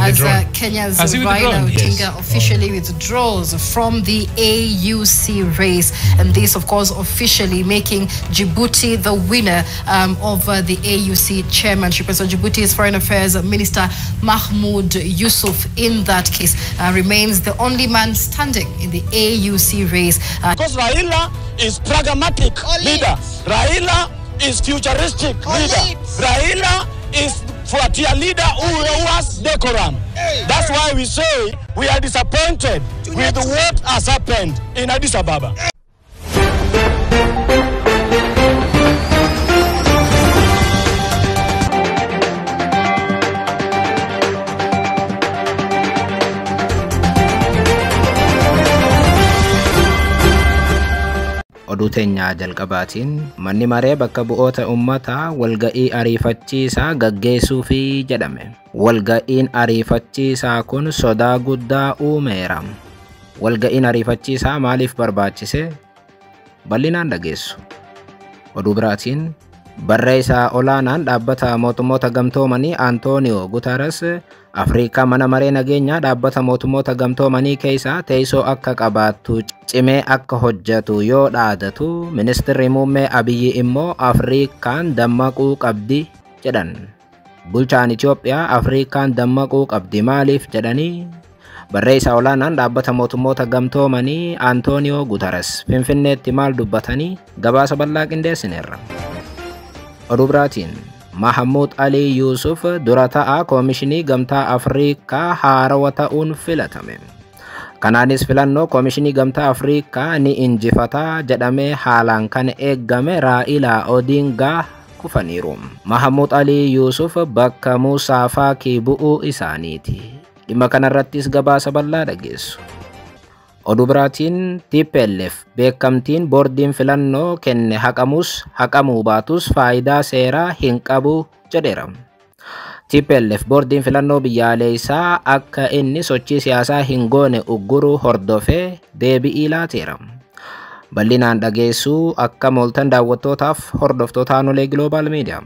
as Kenya's Raila Odinga officially withdraws from the AUC race, and this, of course, officially making Djibouti the winner of the AUC chairmanship. And so Djibouti's Foreign Affairs Minister Mahmoud Yusuf, in that case, remains the only man standing in the AUC race. Because Raila is pragmatic leader. Raila is futuristic leader. Raila is frontier leader who has decorum. That's why we say we are disappointed with what has happened in Addis Ababa. Oduu teenya jalqabaatiin manni maree bakka bu'oota ummata walga'ii ariifachiisaa gaggeessuu fi jedhame. Walga'iin ariifachiisaa kun sodaa guddaa uumeera. Walga'iin ariifachiisaa maaliif barbaachise? Bal'inaan dhageessu. Oduu biraatiin barreessaa olaanaan dhaabbata mootummoota gamtoomanii Antonio Guterres Afrikaa mana maree nageenyaa dhaabbata mootummoota gamtoomanii keessaa teessoo akka qabaattu cimee akka hojjetu yoo dhaadatu, ministeerri muummee Abiyyi immoo Afrikaan dammaquu qabdi jedhan. Bulchaan Itoophiyaa Afrikaan dammaquu qabdi maaliif jedhanii? Barreessaa olaanaan dhaabbata mootummoota gamtoomanii Antonio Guterres Finfinneetti maal dubbatanii? Gabaasa bal'aa qindeessineerra. Oduu biraatiin Mahmoud Ali Yusuf dura ta'aa Koomishinii Gamtaa Afrikaa haarawaa ta'uun filatame. Kanaanis filannoo Koomishinii Gamtaa Afrikaa ni injifataa jedhamee haalaan kan eeggame Raila Odinga kufaniiru. Mahmoud Ali Yusuf bakka Musaa Faki bu'uu isaaniiti. Dhimma kanarrattis gabaasa bal'aa dhageessu. Oduu biraatiin TPLF beekamtiin boordiin filannoo kenne haqamus haqamuu baatus faayidaa seeraa hin qabu jedheera. TPLF boordiin filannoo biyyaalessaa akka inni sochii siyaasaa hin goone ugguruu hordofee deebii laateera. Bal'inaan dhageessuu akka mooltan daawwattootaaf hordoftoota Anolee Global Media.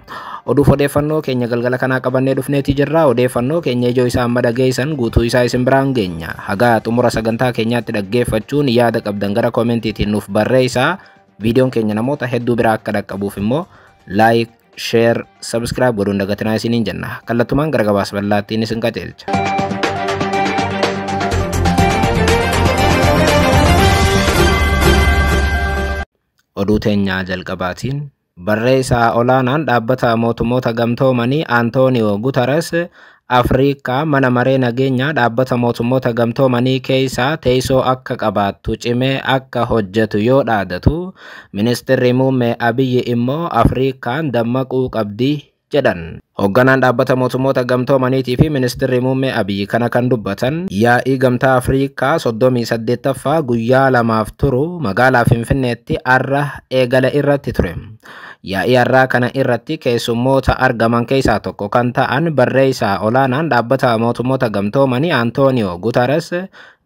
Oduuf odeeffannoo keenya galgala kanaa qabannee dhufneeti jirra. Odeeffannoo keenya ijoo isaa amma dhageessan guutuu isaa isin biraan geenya. Haga xumura sagantaa keenyaatti dhaggeeffachuun yaada qabdan gara koomentiitiin nuuf barreessaa. Viidiyoon keenya namoota hedduu biraa akka dhaqqabuuf immoo like, share, subscribe godhuun dagatinaa isiniin jenna. Kallattumaan gara gabaasa bal'aattiin isin qajeelcha. Oduu teenya jalqabaatiin barreessaa olaanaan dhaabbata mootummoota gamtoomanii Antonio Guterres Afrikaa mana maree nageenyaa dhaabbata mootummoota gamtoomanii keessaa teessoo akka qabaattu cimee akka hojjetu yoo dhaadatu, ministeerri muummee Abiyyi immoo Afrikaan dammaquu qabdi jedhan. Hoogganaan dhaabbata mootummoota gamtoomaniitii fi ministeerri muummee Abiyyi kana kan dubbatan yaa'ii gamtaa Afrikaa 38ffaa guyyaa lamaaf turu magaalaa Finfinneetti arra eegala irratti ture. Yaa'ii har'aa kana irratti keessummoota argaman keessaa tokko kan ta'an barreessaa olaanaan dhaabbata mootummoota gamtoomanii Antonio Guterres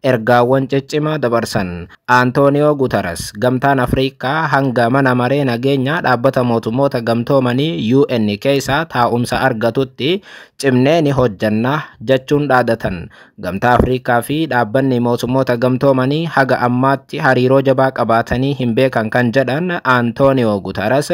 ergaawwan ciccimaa dabarsan. Antonio Guterres gamtaan Afrikaa hanga mana maree nageenyaa dhaabbata mootummoota gamtoomanii UN keessaa taa'umsa argatutti cimnee ni hojjanna jechuun dhaadatan. Gamtaa Afrikaa fi dhaabbanni mootummoota gamtoomanii haga ammaatti hariiroo jabaa qabaatanii hin beekan kan jedhan Antonio Guterres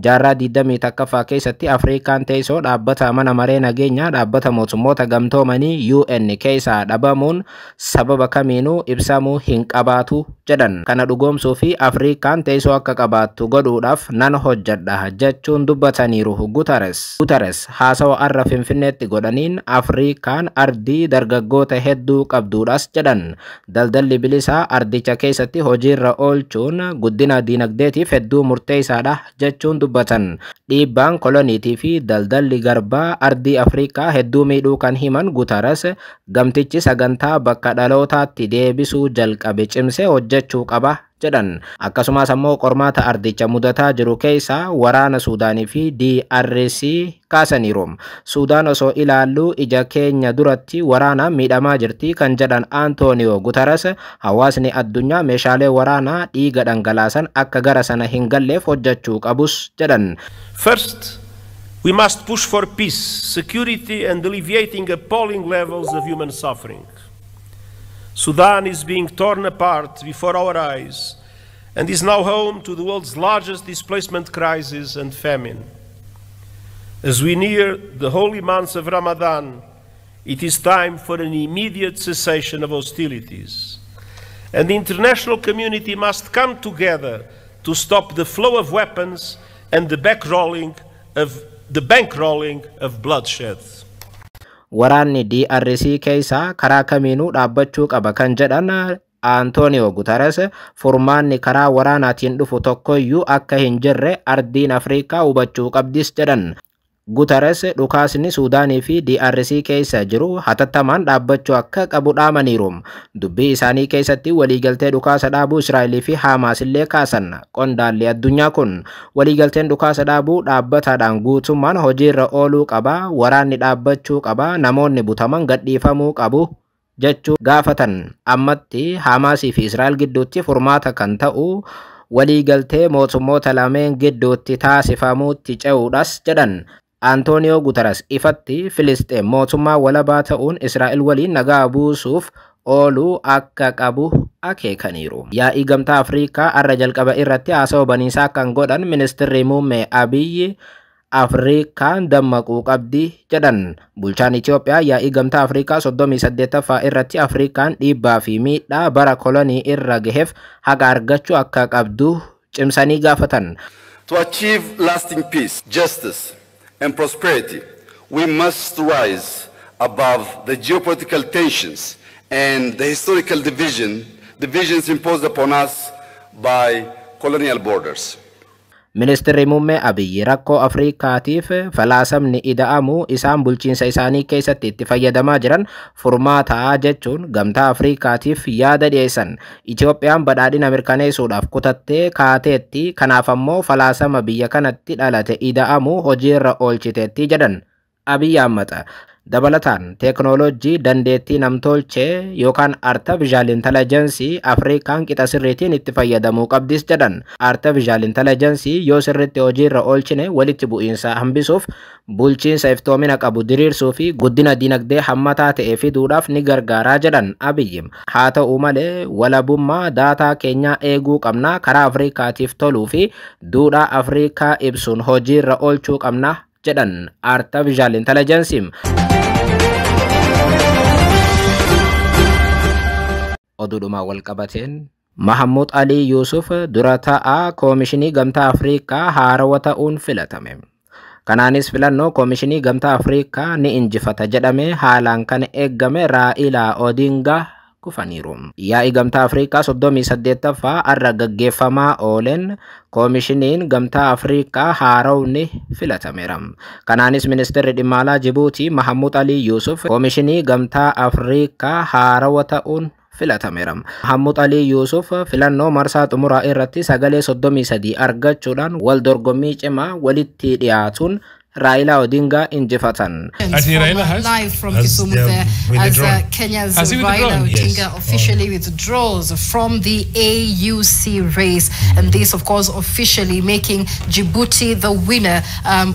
jaarraa 21ffaa keessatti Afrikaan teessoo dhaabbata mana maree nageenyaa dhaabbata mootummoota gamtoomanii UN keessaa dhabamuun sababa kamiinuu ibsamuu hin qabaatu jedhan. Kana dhugoomsuu fi Afrikaan teessoo akka qabaattu godhuudhaaf nan hojjedha jechuun dubbataniiru Guterres haasawa arra Finfinneetti godhaniin Afrikaan ardii dargaggoota hedduu qabduudhas jedhan. Daldalli bilisaa ardicha keessatti hojiirra oolchuun guddina diinagdeetiif hedduu murteessaadha jechuun dubbatan. Dhiibbaan koloniitii fi daldalli garbaa ardii Afrikaa hedduu miidhuu kan himan Guterres gamtichi sagantaa bakka dhalootaatti deebisuu jalqabe cimsee hojjechuu qaba jedhan. Akkasumas ammoo qormaata ardicha mudataa jiru keessaa waraana Suudaanii fi DRC kaasaniiru. Suudaan osoo ilaallu ija keenya duratti waraanaan miidhamaa jirti kan jedhan Antonio Guterres hawaasni addunyaa meeshaalee waraanaa dhiiga dhangalaasan akka gara sana hin galleef hojjechuu qabus jedhan. First, We must push for peace, security, and alleviating appalling levels of human suffering. Sudan is being torn apart before our eyes and is now home to the world's largest displacement crisis and famine. As we near the holy months of Ramadan, it is time for an immediate cessation of hostilities. And the international community must come together to stop the flow of weapons and the bankrolling of bloodshed. Waraanni DRC keessa karaa kamiinuu dhaabbachuu qaba kan jedhan Antonio Guterres furmaanni karaa waraanaatiin dhufu tokkoyyuu akka hin jirre ardiin Afrikaa hubachuu qabdis jedhan. Guterres dhukaasni Suudaanii fi DRC keessa jiru hatattamaan dhaabbachuu akka qabu dhaamaniiru. Dubbii isaanii keessatti waliigaltee dhukaasa dhaabuu Israa'el fi Hamaas illee kaasan. Qondaalli addunyaa kun waliigalteen dhukaasa dhaabuu dhaabbataadhaan guutummaan hojiirra ooluu qaba, waraanni dhaabbachuu qaba, namoonni butaman gadhiifamuu qabu jechuu gaafatan. Ammatti Hamaasii fi Israa'el gidduutti furmaata kan ta'u waliigaltee mootummoota lameen gidduutti taasifamuutti ce'uudhas jedhan. Antonio Guterres ifatti Filisxeem mootummaa walabaa ta'uun Israa'el waliin nagaa buusuuf ooluu akka qabu akeekaniiru. Yaa'ii gamtaa Afrikaa arra jalqaba irratti haasawaa baniisaa kan godhan ministeerri muummee Abiyyi Afrikaan dammaquu qabdi jedhan. Bulchaan Itoophiyaa yaa'ii gamtaa Afrikaa 38ffaa irratti Afrikaan dhiibbaa fi miidhaa bara kolonii irra gaheef haqa argachuu akka qabdu cimsanii gaafatan. To achieve lasting peace, justice, and prosperity, we must rise above the geopolitical tensions and the historical divisions imposed upon us by colonial borders. Ministeerri muummee Abiyyi rakkoo Afrikaatiif falaasamni ida'amu isaan bulchiinsa isaanii keessatti itti fayyadamaa jiran furmaataa jechuun gamtaa Afrikaatiif yaada dhiyeessan. Itoophiyaan badhaadhina mirkaneessuudhaaf kutattee kaateetti, kanaaf ammoo falaasama biyya kanatti dhalate ida'amu hojiirra oolchiteetti jedhan Abiyyi Ahmad. Dabalataan teeknooloojii dandeettii namtolchee yookaan artificial intelligence Afrikaan qixa sirriitiin itti fayyadamuu qabdis jedhan. Artificial intelligence yoo sirriitti hojiirra oolchine walitti bu'iinsa hambisuuf, bulchiinsa iftoomina qabu diriirsuu fi guddina dinagdee hammataa ta'e fiduudhaaf ni gargaaraa jedhan Abiyyi. Haa ta'u malee walabummaa daataa keenyaa eeguu qabna, karaa Afrikaatiif toluu fi duudhaa Afrikaa ibsuun hojiirra oolchuu qabna jedhan artificial intelligence. Oduudhuma walqabateen Mahammud Ali Yusuf dura taa'aa Koomishinii Gamtaa Afrikaa haarawaa ta'uun filatame. Kanaanis filannoo Koomishinii Gamtaa Afrikaa ni injifata jedhame haalaan kan eeggame Raa'ilaa Odingaa kufaniiru. Yaa'ii Gamtaa Afrikaa 38ffaa arra gaggeeffamaa ooleen Koomishiniin Gamtaa Afrikaa haarawni filatameera. Kanaanis ministeerri dhimma alaa Jibuutii Mahammud Ali Yusuf Koomishinii Gamtaa Afrikaa haarawaa ta'uun filatameera. Mahammud Ali Yusuf filannoo marsaa xumuraa irratti sagalee 33 argachuudhaan wal dorgommii cimaa walitti dhiyaatuun Raila Odinga injifatan. Live from Kisumu there as Kenya's Raila Odinga officially withdraws from the AUC race, and this of course officially making Djibouti the winner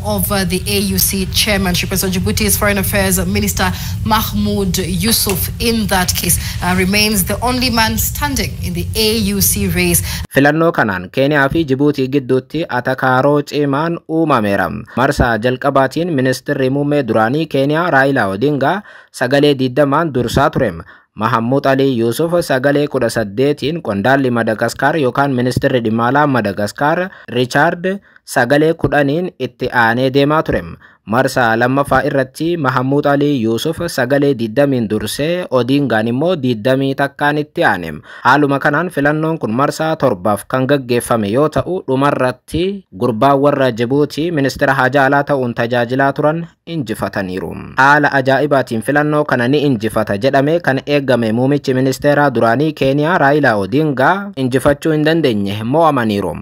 of the AUC chairmanship. So Djibouti's Foreign Affairs Minister Mahmoud Yusuf in that case remains the only man standing in the AUC race. Filannoo kanaan Kenya fi Djibouti gidduutti atakaaroo cimaan uumameera. Marsaa jalqabaatiin ministeerri muummee duraanii Kenya Raila Odinga sagalee 20 dursaa ture. Mahammud Ali Yusuf sagalee 18tiin qondaalli Madagaskar yookaan ministeerri dhimma alaa Madagaskar Richard sagalee 10 itti aanee deemaa ture. Marsaa lammaffaa irratti Mahammud Ali Yusuf sagalee 20 dursee Odingaan immoo 20 takkaan itti aane. Haaluma kanaan filannoon kun marsaa 7 kan gaggeeffame yoo ta'u dhumarratti gurbaan warra Djibouti ministeera haajaa alaa ta'uun tajaajilaa turan injifataniiru. Haala ajaa'ibaatiin filannoo kana ni injifata jedhame kan eegame muumichi ministeera duraanii Kenya Raila Odinga injifachuu hin dandeenye mo'amaniiru.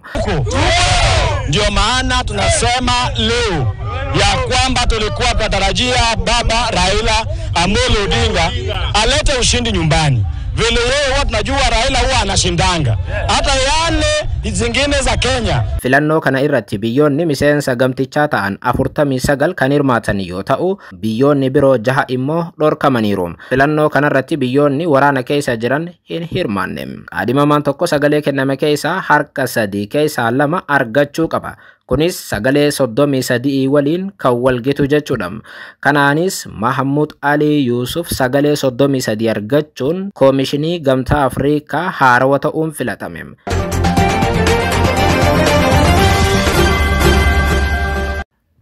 Ndio maana tunasema leo ya kwamba tulikuwa tunatarajia baba Raila Amolo Odinga alete ushindi nyumbani. Vile wewe tunajua Raila huwa anashindanga. Hata yale zingine za Kenya. Filannoo kana irratti biyyoonni miseensa gamtichaa ta'an 49 kan hirmaatan yoo ta'u, biyyoonni biroo 6 immoo dhorkamaniiru. Filannoo kana irratti biyyoonni waraana keessa jiran hin hirmaanne. Qaadhimamaan tokko sagalee kenname keessaa harka 3 keessaa 2 argachuu qaba. Kunis sagalee 33 waliin kan walgitu jechuudha. Kanaanis Mahamud Ali Yusuf sagalee 33 argachuun Koomishinii Gamtaa Afrikaa haarawaa ta'uun filatame.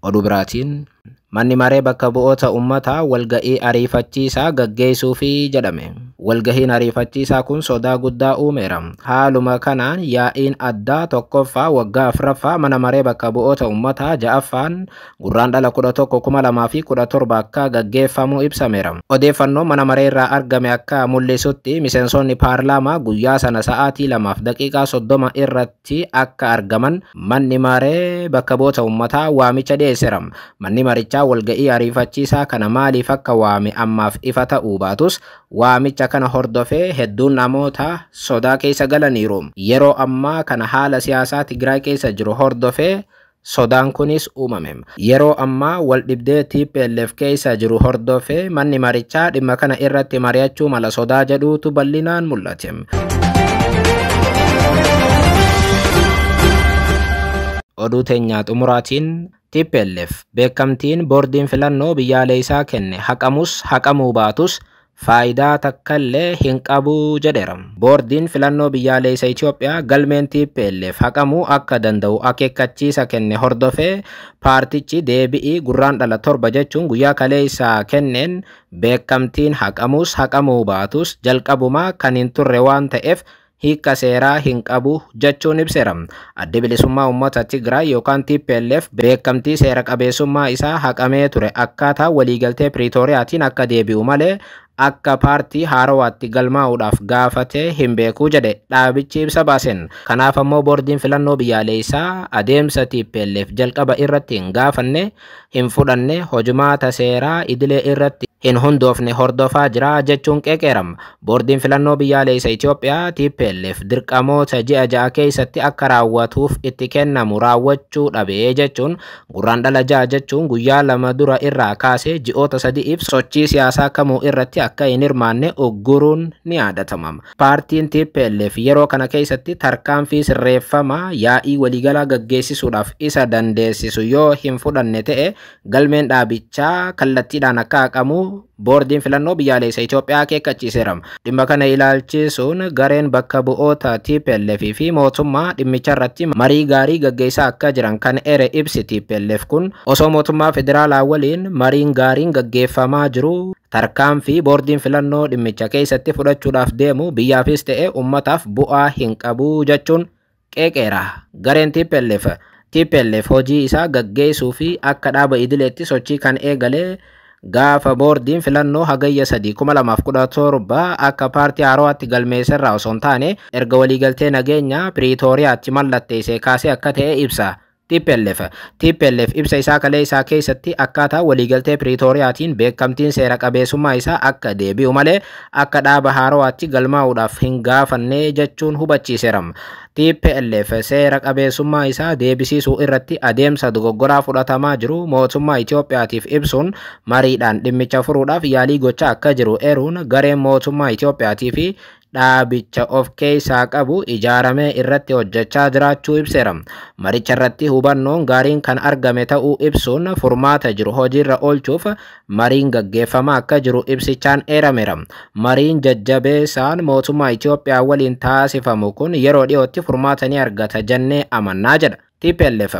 Oduu biraatiin manni maree bakka bu'oota uummataa walga'ii ariifachiisaa gaggeessuufi jedhame. Walgahiin ariifachiisaa kun sodaa guddaa uumeera. Haaluma kanaan yaa'iin addaa tokkoffaa waggaa 4ffaa mana maree bakka bu'oota uummataa 6ffaan gurraandhala 11/2017 akka gaggeeffamu ibsameera. Odeeffannoo mana maree irraa argame akka mul'isutti miseensonni paarlaamaa guyyaa sana sa'aatii 2:30 irratti akka argaman manni maree bakka bu'oota uummataa waamicha dhiyeesseera. Manni marichaa walga'ii ariifachiisaa kana maaliif akka waame ammaaf ifa ta'uu baatus waamicha kana hordofee hedduun namoota sodaa keessa galaniiru. Yeroo ammaa kana haala siyaasaa Tigraay keessa jiru hordofee sodaan kunis uumame. Yeroo ammaa waldhibdee TPLF keessa jiru hordofee manni marichaa dhimma kana irratti mari'achuu mala sodaa jedhuutu bal'inaan mul'ate. Oduu teenyaa xumuraatiin TPLF beekamtiin boordiin filannoo biyyaalessaa kenne haqamus haqamuu baatus faayidaa takkallee hin qabu jedheera. Boordiin filannoo biyyaalessaa Itoophiyaa galmeen TPLF haqamuu akka danda'u akeekkachiisa kenne hordofee paartichi deebi'ii gurraandhala 7 jechuun guyyaa kaleessaa kenneen beekamtiin haqamus haqamuu baatus jalqabumaa kan hin turre waan ta'eef hiika seeraa hin qabu jechuun ibseera. Adda Bilisummaa Uummata Tigraay yookaan TPLF beekamtii seera qabeessummaa isaa haqamee ture akkaataa waliigaltee Piriitooriyaatiin akka deebi'u malee akka paartii haarawaatti galmaa'uudhaaf gaafatee hin beeku jedhe dhaabichi ibsa baaseen. Kanaaf ammoo boordiin filannoo biyyaalessaa adeemsa TPLF jalqaba irratti hin gaafanne hin fudhanne hojumaata seeraa idilee irratti hin hundoofne hordofaa jira jechuun qeeqeerama. Boordiin filannoo biyyaalessaa Itoophiyaa TPLF dirqamoota ji'a 6 keessatti akka raawwatuuf itti kennamu raawwachuu dhabee jechuun gurraandhala 6 jechuun guyyaa 2 dura irraa kaasee ji'oota 3 sochii siyaasaa kamuu irratti akka hin hirmaanne ugguruun ni yaadatama. Paartiin TPLF yeroo kana keessatti tarkaanfii sirreeffamaa yaa'ii waliigalaa gaggeessisuudhaaf isa dandeessisu yoo hin fudhanne ta'e galmeen dhaabichaa kallattiidhaan akka haqamu boordiin filannoo biyyaalessaa Itoophiyaa akeekkachiiseera. Dhimma kana ilaalchisuun gareen bakka bu'oota TPLF fi mootummaa dhimmicha irratti marii gaarii gaggeessaa akka jiran kan ere ibsi TPLF kun osoo mootummaa federaalaa waliin mariin gaariin gaggeeffamaa jiru tarkaanfii boordiin filannoo dhimmicha keessatti fudhachuudhaaf deemu biyyaafis ta'e uummataaf bu'aa hin qabu jechuun qeeqeera. Gareen TPLF hojii isaa gaggeessuu fi akka dhaaba idileetti sochii kan eegale gaafa boordiin filannoo hagayya 3/2017 akka paartii haarawaatti galmeesserraa osoo hin taane erga waliigaltee nageenyaa Piriitooriyaatti mallatteessee kaasee akka ta'e ibsa. TPLF ibsa isaa kaleessaa keessatti akkaataa waliigaltee Piriitooriyaatiin beekamtiin seera qabeessummaa isaa akka deebi'u malee akka dhaaba haarawaatti galmaa'uudhaaf hin gaafanne jechuun hubachiiseera. TPLF seera qabeessummaa isaa deebisisuu irratti adeemsa dogoggoraa fudhatamaa jiru mootummaa Itoophiyaatiif ibsuun mariidhaan dhimmicha furuudhaaf yaalii gochaa akka jiru eeruun gareen mootummaa Itoophiyaatii fi dhaabicha of keessaa qabu ijaaramee irratti hojjechaa jiraachuu ibseera. Maricha irratti hubannoon gaariin kan argame ta'uu ibsuun furmaata jiru hojiirra oolchuuf mariin gaggeeffamaa akka jiru ibsichaan eerameera. Mariin jajjabeessaan mootummaa Itoophiyaa waliin taasifamu kun yeroo dhiyootti furmaata ni argata jennee amannaa jedha TPLF.